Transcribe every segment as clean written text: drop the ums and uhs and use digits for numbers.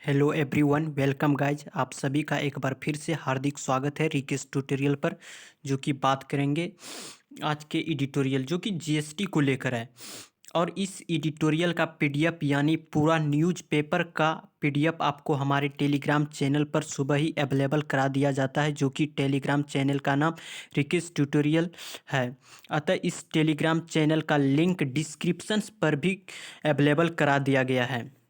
Hello everyone, welcome guys. आप सभी का एक बार फिर से हार्दिक स्वागत है रिकेश ट्यूटोरियल पर। जो कि बात करेंगे आज के एडिटोरियल जो कि जीएसटी को लेकर है। और इस एडिटोरियल का पीडीएफ यानी पूरा न्यूज़पेपर का पीडीएफ आपको हमारे टेलीग्राम चैनल पर सुबह ही अवेलेबल करा दिया जाता है, जो कि टेलीग्राम चैनल का नाम रिकेश ट्यूटोरियल है। अतः इस टेलीग्राम चैनल का लिंक डिस्क्रिप्शन पर भी अवेलेबल करा दिया गया है।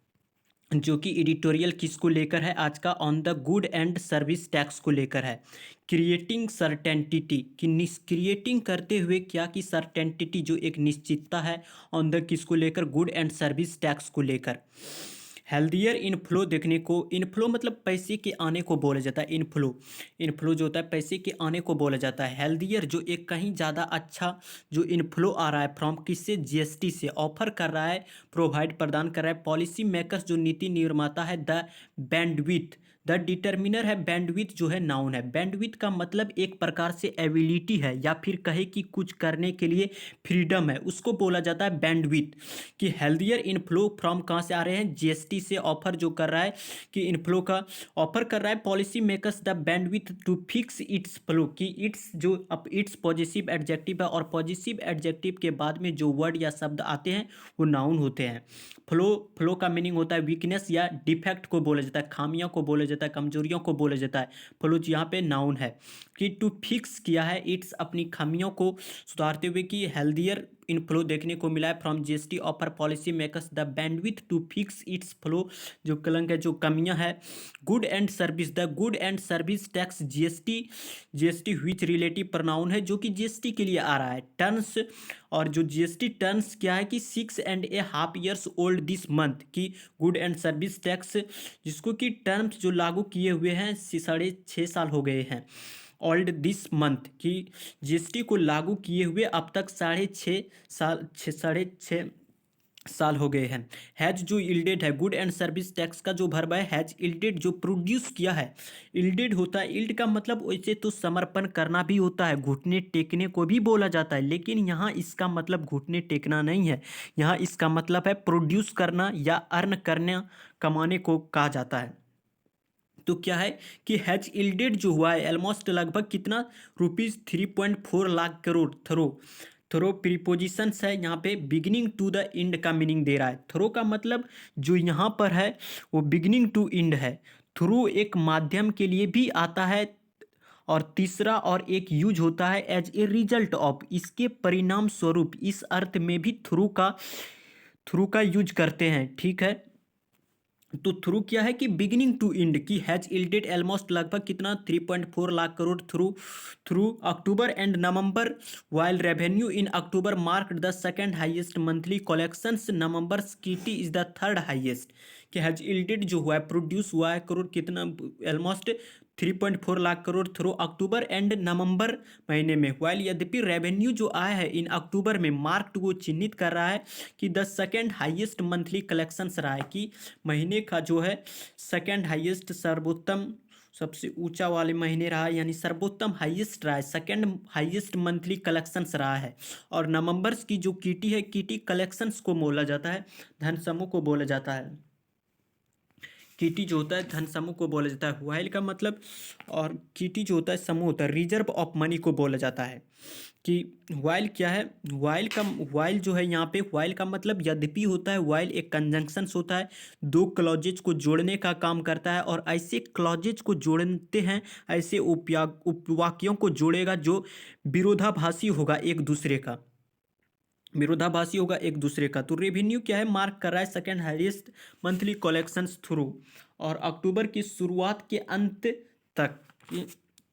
जो कि एडिटोरियल किसको लेकर है आज का, on the good and service tax को लेकर है। क्रिएटिंग सर्टेनिटी कि क्रिएटिंग करते हुए क्या कि सर्टेनिटी जो एक निश्चितता है ऑन द किसको लेकर, गुड एंड सर्विस टैक्स को लेकर। हेल्दियर इनफ्लो देखने को, इनफ्लो मतलब पैसे के आने को बोला जाता है। इनफ्लो इनफ्लो जो होता है पैसे के आने को बोला जाता है। हेल्दियर जो एक कहीं ज़्यादा अच्छा जो इनफ्लो आ रहा है फ्रॉम किससे, जीएसटी से ऑफर कर रहा है, प्रोवाइड प्रदान कर रहा है। पॉलिसी मेकर्स जो नीति निर्माता है, द बैंडविथ द डिटर्मिनर है। बैंडविथ जो है नाउन है। बैंडविथ का मतलब एक प्रकार से एबिलिटी है या फिर कहे कि कुछ करने के लिए फ्रीडम है, उसको बोला जाता है बैंडविथ। कि हेल्दियर इनफ्लो फ्रॉम कहाँ से आ रहे हैं, जीएसटी से ऑफर जो कर रहा है कि इनफ्लो का ऑफर कर रहा है। Policy makers the bandwidth to fix its flow कि इट्स जो अब इट्स पॉजिटिव एडजेक्टिव है, और पॉजिटिव एडजेक्टिव के बाद में जो वर्ड या शब्द आते हैं वो नाउन होते हैं। फ्लो का मीनिंग होता है वीकनेस या डिफेक्ट को बोला जाता है, खामियों को बोला जाता है, कमजोरियों को बोला जाता है। फ्लो यहाँ पे नाउन है। कि टू फिक्स किया है इट्स अपनी खामियों को सुधारते हुए, कि हेल्दियर इनफ्लो देखने को मिला है from GST offer policy makers the bandwidth to fix its flow जो कलंक है, जो कमियां है। Good and service the good and service tax GST which relative pronoun है जो कि जीएसटी के लिए आ रहा है। टर्न्स और जो जीएसटी टर्न्स क्या है कि 6.5 ईयर्स ओल्ड दिस मंथ की गुड एंड सर्विस टैक्स, जिसको कि टर्म्स जो लागू किए हुए हैं 6.5 साल हो गए हैं। ओल्ड दिस मंथ की जीएसटी को लागू किए हुए अब तक 6.5 साल हो गए हैं। हैज जो इल्डेड है, गुड एंड सर्विस टैक्स का जो भरवा है हैज इल्डेड जो प्रोड्यूस किया है। इल्डेड होता है, इल्ड का मतलब वैसे तो समर्पण करना भी होता है, घुटने टेकने को भी बोला जाता है, लेकिन यहाँ इसका मतलब घुटने टेकना नहीं है। यहाँ इसका मतलब है प्रोड्यूस करना या अर्न करना, कमाने को कहा जाता है। तो क्या है कि हैज इल्डेड जो हुआ है ऑलमोस्ट लगभग कितना, ₹3.4 लाख करोड़। थ्रो प्रीपोजिशंस है यहाँ पे, बिगिनिंग टू द एंड का मीनिंग दे रहा है। थ्रो का मतलब जो यहाँ पर है वो बिगिनिंग टू एंड है। थ्रू एक माध्यम के लिए भी आता है, और तीसरा और एक यूज होता है एज ए रिजल्ट ऑफ, इसके परिणाम स्वरूप, इस अर्थ में भी थ्रू का यूज करते हैं। ठीक है, तो थ्रू क्या है कि बिगिनिंग टू एंड की हैज इल्डेड ऑलमोस्ट लगभग कितना, 3.4 lakh crore through through October and November, while revenue in October marked the second highest monthly collections, November कीटी इज द थर्ड हाईएस्ट। कि हैज इल्डेड जो हुआ है, प्रोड्यूस हुआ है करोड़ कितना, almost 3.4 lakh crore through October and November महीने में। वाइल यद्यपि रेवेन्यू जो आया है इन अक्टूबर में, मार्क्ड वो चिन्हित कर रहा है कि the second highest monthly collections रहा है, कि महीने का जो है सेकेंड हाईएस्ट, सर्वोत्तम सबसे ऊंचा वाले महीने रहा है, यानी सर्वोत्तम हाईएस्ट रहा है, सेकेंड हाईएस्ट मंथली कलेक्शंस रहा है। और नवंबर्स की जो कीटी है, कीटी कलेक्शंस को बोला जाता है, धन समूह को बोला जाता है। कीटी जो होता है धन समूह को बोला जाता है, वाइल का मतलब, और कीटी जो होता है समूह होता है, रिजर्व ऑफ मनी को बोला जाता है। कि वाइल क्या है, वाइल जो है यहाँ पे, वाइल का मतलब यद्यपि होता है। वाइल एक कंजंक्शंस होता है, दो क्लॉजेज को जोड़ने का काम करता है, और ऐसे क्लॉजेज को जोड़ते हैं, ऐसे उपवाक्यों को जोड़ेगा जो विरोधाभासी होगा एक दूसरे का, विरोधाभासी होगा एक दूसरे का। तो रेवेन्यू क्या है, मार्क कर रहा है second highest monthly collections through, और अक्टूबर की शुरुआत के अंत तक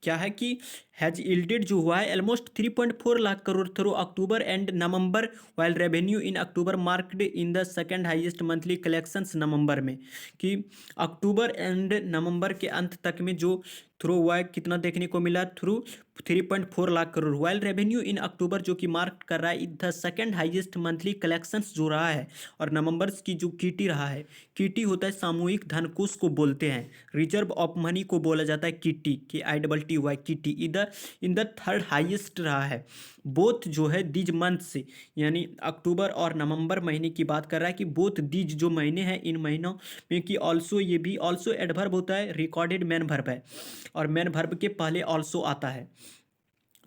क्या है कि हैज इल्डेड जो हुआ है almost 3.4 lakh crore through October and November, while revenue in October marked in the second highest monthly collections November में। कि अक्टूबर एंड नवंबर के अंत तक में जो थ्रू हुआ है कितना देखने को मिला, through 3.4 lakh crore. While revenue in October जो कि मार्क कर रहा है the second highest monthly collections जो रहा है, और नवंबर की जो कीटी रहा है, कीटी होता है सामूहिक धन कोष को बोलते हैं, रिजर्व ऑफ मनी को बोला जाता है कीटी, की आई डबल टी वाई कीटी, इधर इन द थर्ड हाईएस्ट रहा है। बोथ जो है दीज मंथ से, यानी अक्टूबर और नवंबर महीने की बात कर रहा है कि बोथ दीज जो महीने हैं इन महीनों में कि ऑल्सो, ये भी ऑल्सो एडवर्ब होता है, रिकॉर्डेड मैन वर्ब है और मैन वर्ब के पहले ऑल्सो आता है।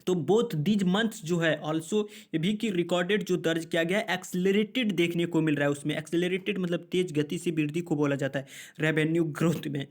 तो बोथ दीज मंथ्स जो है ऑल्सो, ये भी कि रिकॉर्डेड जो दर्ज किया गया है, एक्सेलरेटेड देखने को मिल रहा है उसमें। एक्सेलरेटेड मतलब तेज गति से वृद्धि को बोला जाता है रेवेन्यू ग्रोथ में।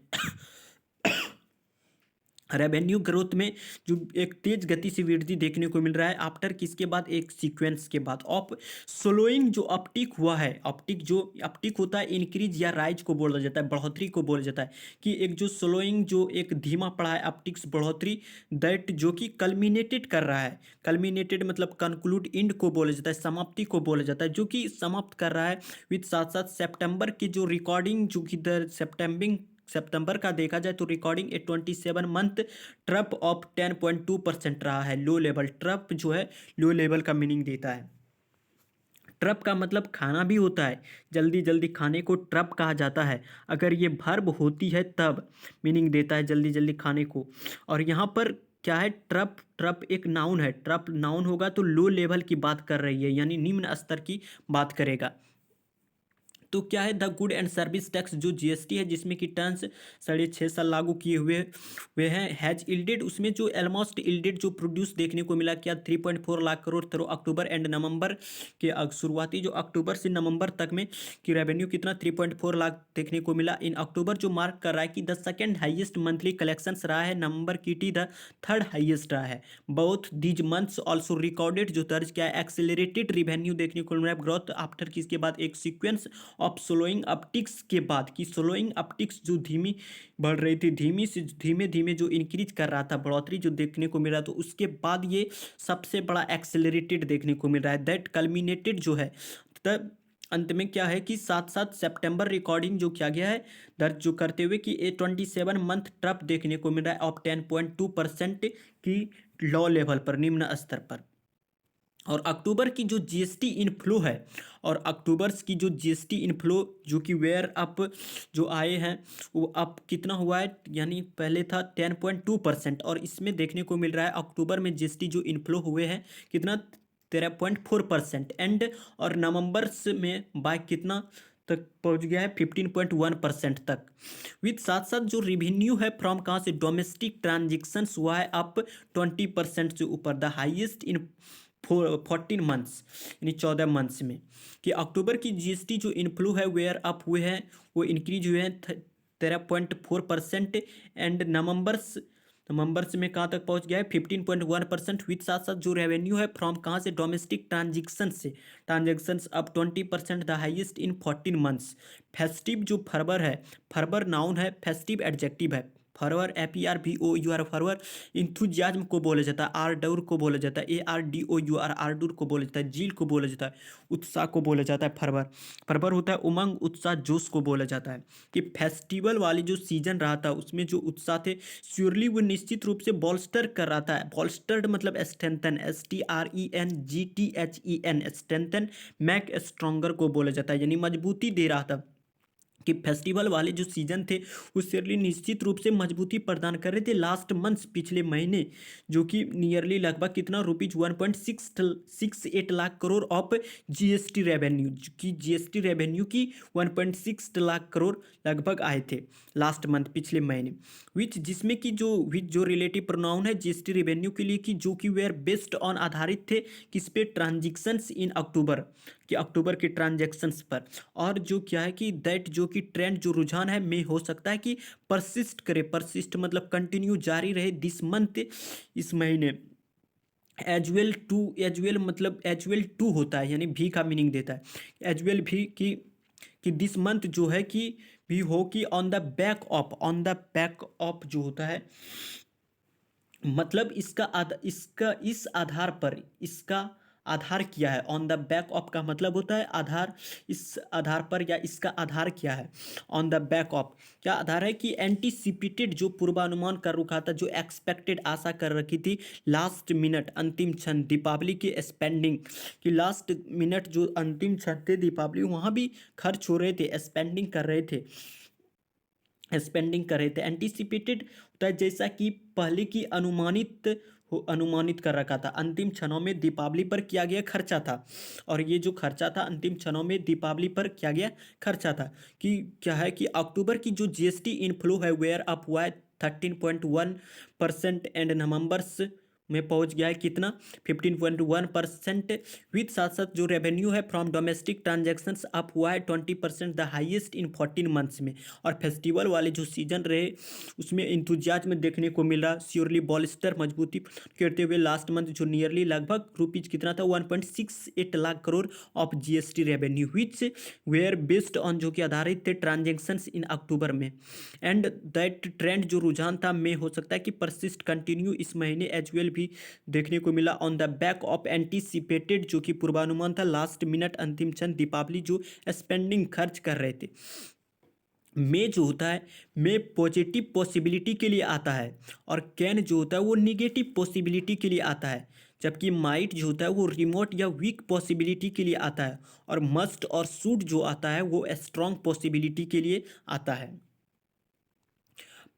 रेवेन्यू ग्रोथ में जो एक तेज गति से वृद्धि देखने को मिल रहा है आफ्टर किसके बाद, एक सीक्वेंस के बाद ऑफ स्लोइंग जो अपटिक हुआ है। अपटिक जो अपटिक होता है इंक्रीज या राइज को बोला जाता है, बढ़ोतरी को बोला जाता है कि एक जो स्लोइंग जो एक धीमा पड़ा है अपटिक्स बढ़ोतरी, दैट जो कि कल्मिनेटेड कर रहा है। कल्मिनेटेड मतलब कंक्लूड, इंड को बोला जाता है, समाप्ति को बोला जाता है, जो कि समाप्त कर रहा है विद साथ साथ सितंबर की जो रिकॉर्डिंग जो कि सितंबर का देखा जाए तो recording a 27 month trough of 10.2% रहा है। लो लेवल ट्रप जो है लो लेवल का मीनिंग देता है। ट्रप का मतलब खाना भी होता है, जल्दी जल्दी खाने को ट्रप कहा जाता है। अगर ये वर्ब होती है तब मीनिंग देता है जल्दी जल्दी खाने को। और यहाँ पर क्या है, ट्रप, ट्रप एक नाउन है, ट्रप नाउन होगा तो लो लेवल की बात कर रही है, यानी निम्न स्तर की बात करेगा। तो क्या है, the good and service tax जो जीएसटी है जिसमें कि टर्म्स 6.5 साल लागू किए हुए हैं, हैज इल्डेड, उसमें जो ऑलमोस्ट इल्डेड जो प्रोड्यूस देखने को मिला क्या 3.4 लाख करोड़ तो अक्टूबर एंड नवंबर के शुरुआती जो अक्टूबर से नवंबर तक में कि रेवेन्यू कितना 3.4 लाख देखने को मिला इन अक्टूबर, जो मार्क कर रहा है कि the second highest monthly collections रहा है। नवंबर की टी द थर्ड हाइएस्ट रहा है। Both these months also recorded जो दर्ज किया है एक्सेलरेटेड रिवेन्यू देखने को मिल रहा है ग्रोथ आफ्टर किसके बाद, एक सीक्वेंस ऑफ स्लोइंग अपटिक्स के बाद कि स्लोइंग अपटिक्स जो धीमी बढ़ रही थी, धीमी से धीमे धीमे जो इंक्रीज कर रहा था, बढ़ोतरी जो देखने को मिल रहा था, तो उसके बाद ये सबसे बड़ा एक्सेलरेटेड देखने को मिल रहा है। दैट कल्मिनेटेड जो है तब अंत में क्या है कि साथ साथ सितंबर रिकॉर्डिंग जो किया गया है दर्ज जो करते हुए कि ए 27 मंथ ट्रप देखने को मिल रहा है ऑफ 10.2% की लो लेवल पर, निम्न स्तर पर। और अक्टूबर की जो जीएसटी इनफ्लो है, और अक्टूबर की जो जीएसटी इनफ्लो जो कि वेयर अप जो आए हैं वो अप कितना हुआ है, यानी पहले था 10.2% और इसमें देखने को मिल रहा है अक्टूबर में जीएसटी जो इनफ्लो हुए हैं कितना 13.4% एंड, और नवंबर में बाय कितना तक पहुंच गया है 15.1% तक। विद साथ साथ जो रिवेन्यू है फ्रॉम कहाँ से, डोमेस्टिक ट्रांजेक्शन्स हुआ है अप 20% से ऊपर, द हाईएस्ट इन 14 मंथ्स, यानी 14 मंथ्स में कि अक्टूबर की जीएसटी जो इनफ्लो है वेयर अप हुए हैं वो इंक्रीज हुए हैं 13.4% एंड नवंबर में कहाँ तक पहुंच गया है 15.1%। विद साथ साथ जो रेवेन्यू है फ्रॉम कहाँ से, डोमेस्टिक ट्रांजेक्शन से, transactions up 20% the highest in 14 months. Festive जो फरवर है, फरवर नाउन है, फेस्टिव एडजेक्टिव है। फरवर FERVOUR फरवर इंथुजियाज्म को बोला जाता है, आरडोर को बोला जाता है, ARDOUR आरडूर को बोला जाता है, जील को बोला जाता है, उत्साह को बोला जाता है। फरवर, फरवर होता है उमंग, उत्साह, जोश को बोला जाता है। कि फेस्टिवल वाली जो सीजन रहा था उसमें जो उत्साह थे श्योरली वो निश्चित रूप से बॉल्स्टर कर रहा था। बॉल्स्टर्ड मतलब strengthen, STRENGTHEN, strengthen, Mac stronger को बोला जाता है, यानी मजबूती दे रहा था। कि फेस्टिवल वाले जो सीजन थे उस शेयरली निश्चित रूप से मजबूती प्रदान कर रहे थे। लास्ट मंथ्स पिछले महीने जो कि नियरली लगभग कितना rupees 1.68 lakh crore of GST revenue की, जीएसटी रेवेन्यू की 1.6 लाख करोड़ लगभग आए थे लास्ट मंथ पिछले महीने। विच जिसमें कि जो रिलेटिव प्रोनाउन है जीएसटी रेवेन्यू के लिए कि जो कि वेयर बेस्ड ऑन आधारित थे किस पे, ट्रांजेक्शन्स इन अक्टूबर, कि अक्टूबर के ट्रांजेक्शन्स पर। और जो क्या है कि दैट जो कि ट्रेंड जो रुझान है में हो सकता है कि परसिस्ट करे, परसिस्ट मतलब कंटिन्यू जारी रहे दिस मंथ, इस महीने। एजुअल मतलब एजुअल टू होता है, यानी भी का मीनिंग देता है एजुअल भी कि दिस मंथ जो है कि भी हो कि ऑन द बैक ऑफ जो होता है मतलब इसका इस आधार पर, इसका आधार क्या है। ऑन द बैक ऑफ का मतलब होता है आधार, इस आधार पर या इसका आधार क्या है। ऑन द बैक ऑफ क्या आधार है कि एंटीसिपेटेड जो पूर्वानुमान कर रखा था, जो एक्सपेक्टेड आशा कर रखी थी, लास्ट मिनट अंतिम क्षण दीपावली की स्पेंडिंग, कि लास्ट मिनट जो अंतिम क्षण थे दीपावली वहाँ भी खर्च हो रहे थे, स्पेंडिंग कर रहे थे, एंटीसिपेटेड होता है जैसा कि पहले की अनुमानित अनुमानित कर रखा था। अंतिम क्षणों में दीपावली पर किया गया खर्चा था, और ये जो खर्चा था अंतिम क्षणों में दीपावली पर किया गया खर्चा था। कि क्या है कि अक्टूबर की जो जीएसटी इनफ्लो है वेयर अप हुआ है 13.1% एंड नवंबर्स में पहुंच गया है कितना 15.1%। विथ साथ साथ जो रेवेन्यू है फ्रॉम डोमेस्टिक ट्रांजैक्शंस अप हुआ है 20%, द हाईएस्ट इन 14 मंथ्स में। और फेस्टिवल वाले जो सीजन रहे उसमें इंतुजियाज्म में देखने को मिल रहा। श्योरली बॉलिस्टर मजबूती करते हुए लास्ट मंथ जो नियरली लगभग रुपीज कितना था 1.68 lakh crore of GST revenue which were based on जो कि आधारित थे ट्रांजेक्शन्स इन अक्टूबर में। एंड दैट ट्रेंड जो रुझान था में हो सकता है कि परसिस्ट कंटिन्यू इस महीने एज वेल भी देखने को मिला on the back of anticipated जो कि पूर्वानुमान था लास्ट मिनट अंतिम क्षण दीपावली जो स्पेंडिंग खर्च कर रहे थे। मे जो होता है मे पॉजिटिव पॉसिबिलिटी के लिए आता है, और कैन जो होता है वो निगेटिव पॉसिबिलिटी के लिए आता है, जबकि माइट जो होता है वो रिमोट या वीक पॉसिबिलिटी के लिए आता है, और मस्ट और शुड जो आता है वो स्ट्रॉन्ग पॉसिबिलिटी के लिए आता है।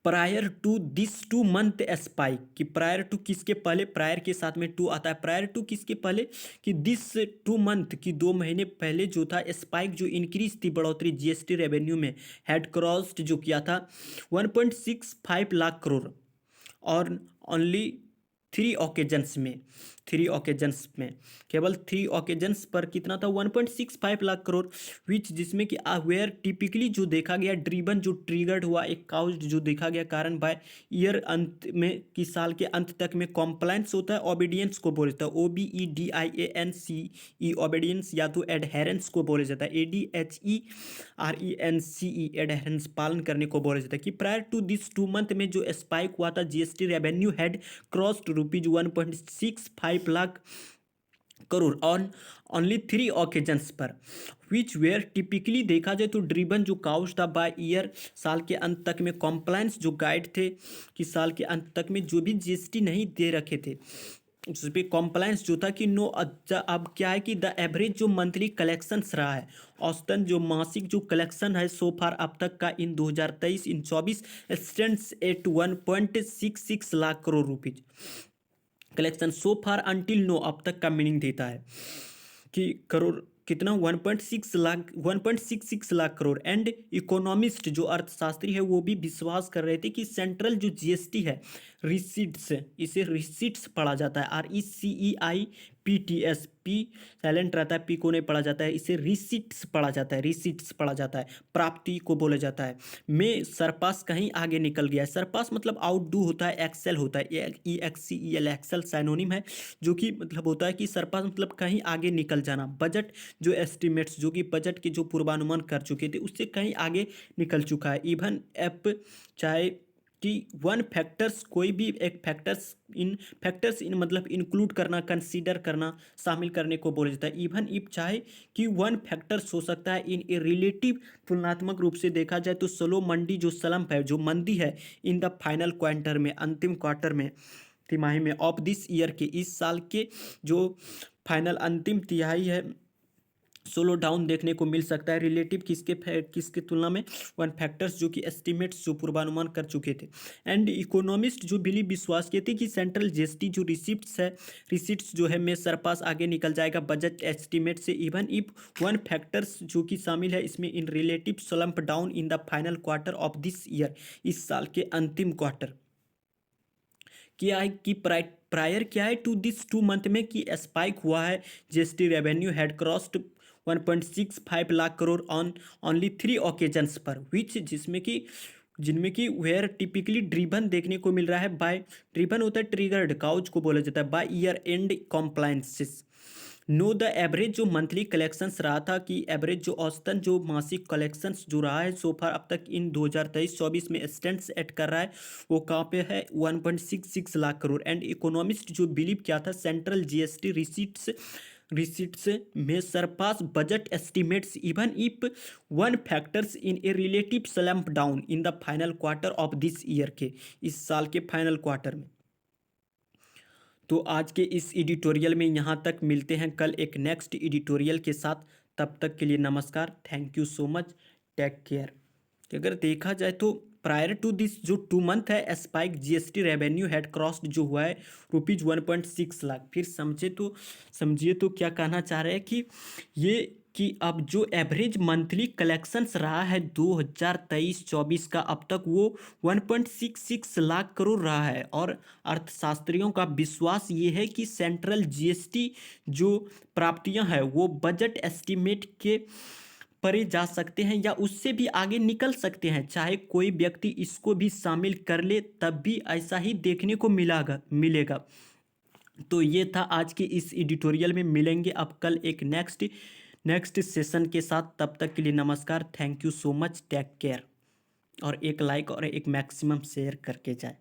Prior to this 2 month spike, कि प्रायर टू किसके पहले, प्रायर के साथ में टू आता है, प्रायर टू किसके पहले कि दिस 2 मंथ की 2 महीने पहले जो था स्पाइक जो इंक्रीज थी बढ़ोतरी जीएसटी रेवेन्यू में हैड क्रॉस्ड जो किया था 1.65 लाख करोड़, और ओनली 3 ओकेजन्स में केवल 3 ओकेजन्स पर कितना था 1.65 लाख करोड़, विच जिसमें कि वेयर टिपिकली जो देखा गया ड्रीबन जो ट्रिगर्ड हुआ एक काउज जो देखा गया कारण बाय ईयर अंत में कि साल के अंत तक में कॉम्प्लायंस होता है ओबीडियंस को बोला जाता है OBEDIANCE ओबीडियंस या तो एडहेरेंस को बोला जाता है ADHERENCE एडहेरेंस पालन करने को बोला जाता है। कि प्रायर टू दिस 2 मंथ में जो स्पाइक हुआ था GST revenue had crossed rupees 1.65 lakh crore on only 3 occasions पर, विच वेयर टिपिकली देखा जाए तो ड्रीबन जो काउच था बाय ईयर साल के अंत तक में कॉम्प्लायंस जो गाइड थे कि साल के अंत तक में जो भी जीएसटी नहीं दे रखे थे उस पर कॉम्प्लायंस जो था कि नो। अब क्या है कि द एवरेज जो मंथली कलेक्शंस रहा है औसतन जो मासिक जो कलेक्शन है सो फार अब तक का in 2023 in 24 stands at 1.66 lakh crore rupees collection so far until now अब तक का मीनिंग देता है कि करोड़ कितना 1.66 लाख करोड़। एंड इकोनॉमिस्ट जो अर्थशास्त्री है वो भी विश्वास कर रहे थे कि सेंट्रल जो जीएसटी है रिसीट्स, इसे रिसीट्स पढ़ा जाता है RECEIPTS, पी साइलेंट रहता है, पी को नहीं पढ़ा जाता है, इसे रिसीट्स पढ़ा जाता है, रिसीट्स पढ़ा जाता है, प्राप्ति को बोला जाता है। में सरपास कहीं आगे निकल गया है, सरपास मतलब आउटडू होता है, एक्सेल होता है, EXCEL एक्सेल साइनोनिम है, जो कि मतलब होता है कि सरपास मतलब कहीं आगे निकल जाना। बजट जो एस्टिमेट्स जो कि बजट के जो पूर्वानुमान कर चुके थे उससे कहीं आगे निकल चुका है। इवन एप चाहे कि वन फैक्टर्स कोई भी एक फैक्टर्स इन मतलब इंक्लूड करना, कंसीडर करना, शामिल करने को बोला जाता है। इवन इफ चाहे कि वन फैक्टर्स हो सकता है इन ए रिलेटिव, तुलनात्मक रूप से देखा जाए तो स्लो मंडी जो स्लम्प है जो मंदी है इन द फाइनल क्वार्टर में, अंतिम क्वार्टर में, तिमाही में ऑफ दिस ईयर के, इस साल के जो फाइनल अंतिम तिहाई है सोलो डाउन देखने को मिल सकता है रिलेटिव किसके तुलना में, वन फैक्टर्स जो कि एस्टिमेट्स जो पूर्वानुमान कर चुके थे। एंड इकोनॉमिस्ट जो बिलीव विश्वास किए थे कि सेंट्रल जीएसटी जो रिसिप्ट्स जो है में सरपास आगे निकल जाएगा बजट एस्टिमेट से, इवन इफ वन फैक्टर्स जो कि शामिल है इसमें in relative slump down in the final quarter of this year, इस साल के अंतिम क्वार्टर। क्या है कि प्रायर क्या है टू दिस 2 मंथ में कि स्पाइक हुआ है GST revenue had crossed 1.65 lakh crore on only 3 occasions पर, विच जिनमें कि वेयर टिपिकली ड्रिवन देखने को मिल रहा है बाय, ड्रिवन होता है ट्रिगर्ड काउच को बोला जाता है, by year end compliances. No the average जो मंथली कलेक्शंस रहा था कि एवरेज जो औसतन जो मासिक कलेक्शंस जो रहा है सो फार अब तक इन 2023-24 में स्टैंड्स एट कर रहा है वो कहाँ पे है 1.66 लाख करोड़। एंड इकोनॉमिस्ट जो बिलीव किया था सेंट्रल जीएसटी रिसीट्स में surpass budget estimates even if one factors in a relative slump down in the final quarter of this year के, इस साल के फाइनल क्वार्टर में। तो आज के इस एडिटोरियल में यहाँ तक, मिलते हैं कल एक नेक्स्ट एडिटोरियल के साथ, तब तक के लिए नमस्कार, thank you so much, take care. अगर देखा जाए तो प्रायर टू दिस जो 2 मंथ है spike GST revenue head crossed जो हुआ है ₹1.6 लाख। फिर समझिए तो क्या कहना चाह रहे हैं कि ये कि अब जो एवरेज मंथली कलेक्शंस रहा है 2023-24 का अब तक वो 1.66 लाख करोड़ रहा है। और अर्थशास्त्रियों का विश्वास ये है कि सेंट्रल जीएसटी जो प्राप्तियां हैं वो बजट एस्टीमेट के परे जा सकते हैं या उससे भी आगे निकल सकते हैं। चाहे कोई व्यक्ति इसको भी शामिल कर ले तब भी ऐसा ही देखने को मिलेगा। तो ये था आज के इस एडिटोरियल में। मिलेंगे अब कल एक नेक्स्ट सेशन के साथ। तब तक के लिए नमस्कार, thank you so much, take care. और एक लाइक और एक मैक्सिमम शेयर करके जाए।